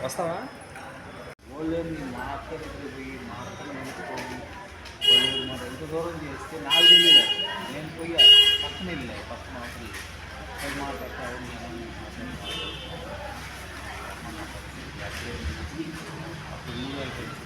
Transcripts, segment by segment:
వస్తావా? ఓళ్ళని మార్కెట్కి మార్కెట్ నిలుచుకొని వాళ్ళు మరి ఎంత దూరం చేస్తే నాకు తెలియదు. నేను పోయి పక్కన వెళ్ళా, పక్కన అవసరం పోయి మాట్లాడతావు అప్పుడు మూడు అయిపోయింది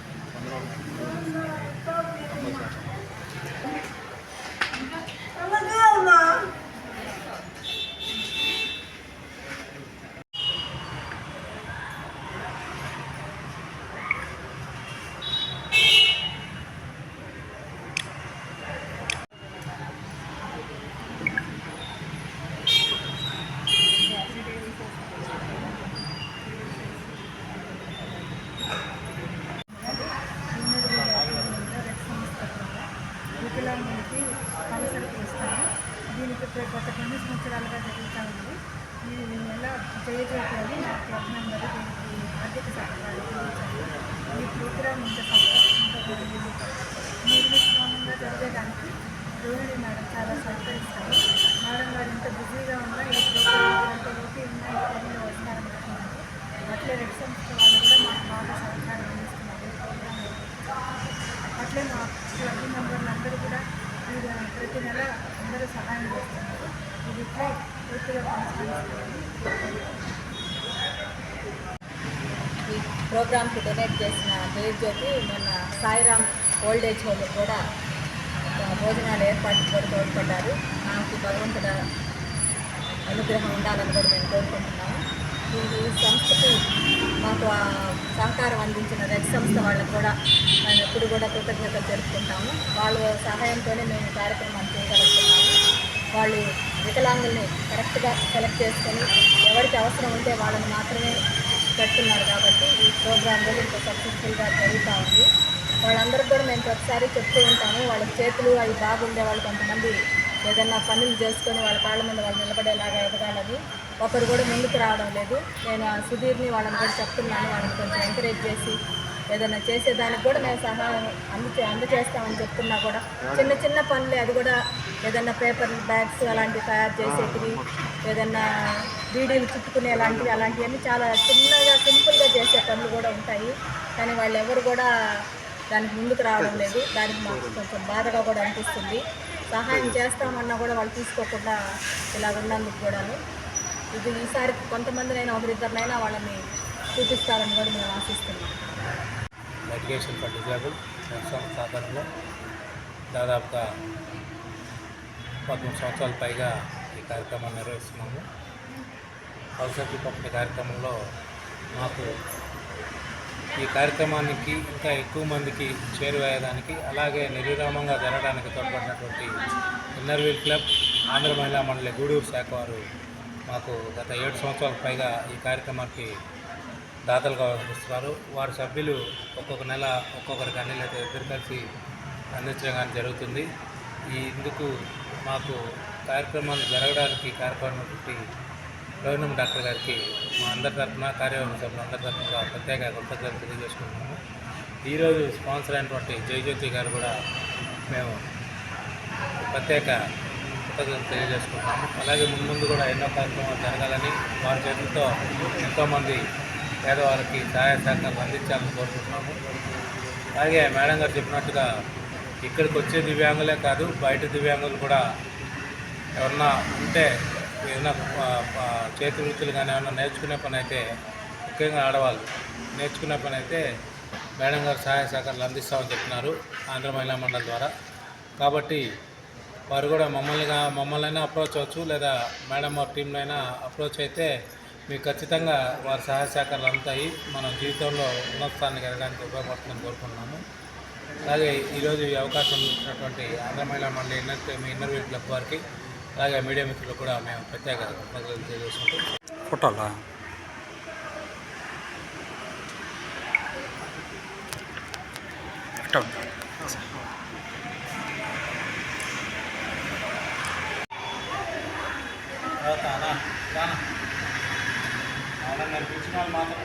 వికలాంగులకి అవసరం ఇస్తాను. దీనికి గత 2 సంవత్సరాలుగా జరుగుతూ ఉంది. ఈ నెల జయజ్యోతి అని నా క్లబ్ మెంబరు దీనికి ఆర్థిక సహకారం అందించారు. ఈ ప్రోగ్రాం ఇంత నిర్విశ్రామంగా జరిగేదానికి రోహిణి మేడం చాలా సహకరిస్తారు. మేడం గారు ఇంత బిజీగా ఉన్నా ఈ ప్రోగ్రాం ఎంత ఓటీ ఉన్నా ఈ పనిలో వస్తారనుకుంటున్నారు. అట్లే రెడ్ సంస్థ వాళ్ళు కూడా మాకు బాగా సహకారం అందిస్తున్నారు ఈ ప్రోగ్రాం. అట్లే మా క్లబ్ మెంబర్లు అందరూ కూడా ప్రతి నెల అందరూ సహాయం చేస్తున్నారు. ఇది ఇట్లా పూర్తిగా కొనసాగిస్తుంది. ఈ ప్రోగ్రామ్కి డొనేట్ చేసిన జయజ్యోతి మొన్న సాయిరామ్ ఓల్డ్ ఏజ్ హోమ్ కూడా భోజనాల ఏర్పాటుకు కూడా తోడ్పడ్డారు. నాకు భగవంతుడ అనుగ్రహం ఉండాలని కూడా మేము కోరుకుంటున్నాము. ఈ సంస్థకి మాకు సహకారం అందించిన రెడ్ సంస్థ వాళ్ళకు కూడా మేము ఎప్పుడు కూడా కృతజ్ఞతలు జరుపుకుంటాము. వాళ్ళ సహాయంతోనే మేము కార్యక్రమాన్ని చేయగలుగుతున్నాము. వాళ్ళు వికలాంగుల్ని కరెక్ట్గా సెలెక్ట్ చేసుకొని ఎవరికి అవసరం ఉంటే వాళ్ళని మాత్రమే పెడుతున్నారు కాబట్టి ఈ ప్రోగ్రాం కూడా ఇంత సక్సెస్ఫుల్గా జరుగుతూ ఉంది. వాళ్ళందరికీ కూడా మేము ప్రతిసారి చెప్తూ ఉంటాము, వాళ్ళ చేతులు అవి బాగుండే వాళ్ళు కొంతమంది ఏదన్నా పనులు చేసుకొని వాళ్ళ కాళ్ళ మీద వాళ్ళు నిలబడేలాగా ఎదగాలని ఒకరు కూడా ముందుకు రావడం లేదు. నేను సుధీర్ని వాళ్ళని కూడా చెప్తున్నాను, వాళ్ళని కొంచెం ఎంకరేజ్ చేసి ఏదైనా చేసేదానికి కూడా మేము సహాయం అందజేస్తామని చెప్తున్నా కూడా చిన్న చిన్న పనులే, అది కూడా ఏదన్నా పేపర్ బ్యాగ్స్ అలాంటివి తయారు చేసేటివి, ఏదన్నా బీడీలు చుట్టుకునే అలాంటివన్నీ చాలా చిన్నగా సింపుల్గా చేసే పనులు కూడా ఉంటాయి. కానీ వాళ్ళు ఎవరు కూడా దానికి ముందుకు రావడం లేదు. దానికి మాకు కొంచెం బాధగా కూడా అనిపిస్తుంది. సహాయం చేస్తామన్నా కూడా వాళ్ళు తీసుకోకుండా ఇలా ఉన్నందుకు కూడాను ఇది ఈసారి కొంతమందినైనా ఒకరిద్దరినైనా వాళ్ళని చూపిస్తారని కూడా మేము ఆశిస్తున్నాం. ఎడ్యుకేషన్ ఫర్ డిజేబుల్ సాధారణంలో దాదాపుగా 13 సంవత్సరాల పైగా ఈ కార్యక్రమాన్ని నిర్వహిస్తున్నాము. అవసరం పంపిణీ కార్యక్రమంలో మాకు ఈ కార్యక్రమానికి ఇంకా ఎక్కువ మందికి చేరువేయడానికి అలాగే నిర్విరామంగా జరగడానికి తోడ్పడినటువంటి ఇన్నర్వీల్ క్లబ్, ఆంధ్ర మహిళా మండలి గూడూరు శాఖ వారు మాకు గత 7 సంవత్సరాల పైగా ఈ కార్యక్రమానికి దాతలుగా వ్యవహరిస్తున్నారు. వారి సభ్యులు ఒక్కొక్క నెల ఒక్కొక్కరికి అన్ని లేదా ఇద్దరు కలిసి అందించడం కానీ జరుగుతుంది. ఇందుకు మాకు కార్యక్రమాలు జరగడానికి కార్యక్రమం గవర్నం డాక్టర్ గారికి మా అందరి తరఫున కార్యవర్గ సభ్యులు అందరి తరఫున ప్రత్యేక కృతజ్ఞతలు తెలియజేసుకుంటున్నాము. ఈరోజు స్పాన్సర్ అయినటువంటి జయజ్యోతి గారు కూడా మేము ప్రత్యేక కృతజ్ఞతలు తెలియజేసుకుంటున్నాము. అలాగే ముందు కూడా ఎన్నో కార్యక్రమాలు జరగాలని వారి చేతులతో ఎంతోమంది పేదవారికి సహాయ సహకారాలు అందించాలని కోరుకుంటున్నాము. అలాగే మేడం గారు చెప్పినట్టుగా ఇక్కడికి వచ్చే దివ్యాంగులే కాదు, బయట దివ్యాంగులు కూడా ఎవరన్నా ఉంటే ఏదైనా చేతి వృత్తులు కానీ ఏమన్నా నేర్చుకునే పని అయితే, ముఖ్యంగా ఆడవాళ్ళు నేర్చుకునే పని అయితే మేడం గారు సహాయ సహకారాలు అందిస్తామని చెప్తున్నారు ఆంధ్ర మహిళా మండలి ద్వారా. కాబట్టి వారు కూడా మమ్మల్ని అప్రోచ్ అవ్వచ్చు, లేదా మేడం వారి టీంలో అయినా అప్రోచ్ అయితే మీకు ఖచ్చితంగా వారి సహాయ సహకారాలు అందుతాయి. మనం జీవితంలో ఉన్నత స్థానానికి వెళ్ళడానికి ఉపయోగపడుతుందని కోరుకుంటున్నాము. అలాగే ఈరోజు ఈ అవకాశం ఇచ్చినటువంటి ఆంధ్ర మహిళా మండలి ఇన్నర్వీల్ క్లబ్ వారికి అలాగే మీడియా మిత్రులు కూడా మేము ప్రత్యేక కృతజ్ఞతలు తెలియజేసుకుంటాం. ఫోటోలా నేర్పించిన వాళ్ళు మాత్రం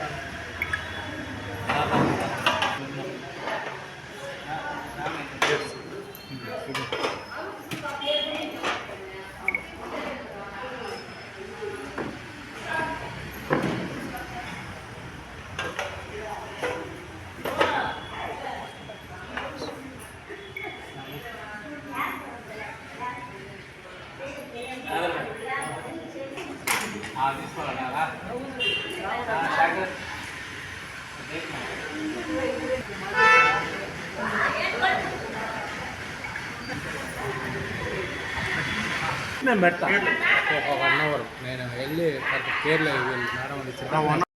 తీసుకోవాలా నేను పెడతా ఒక 1 అవర్ నేను వెళ్ళి పేర్లో వెళ్ళి మేడం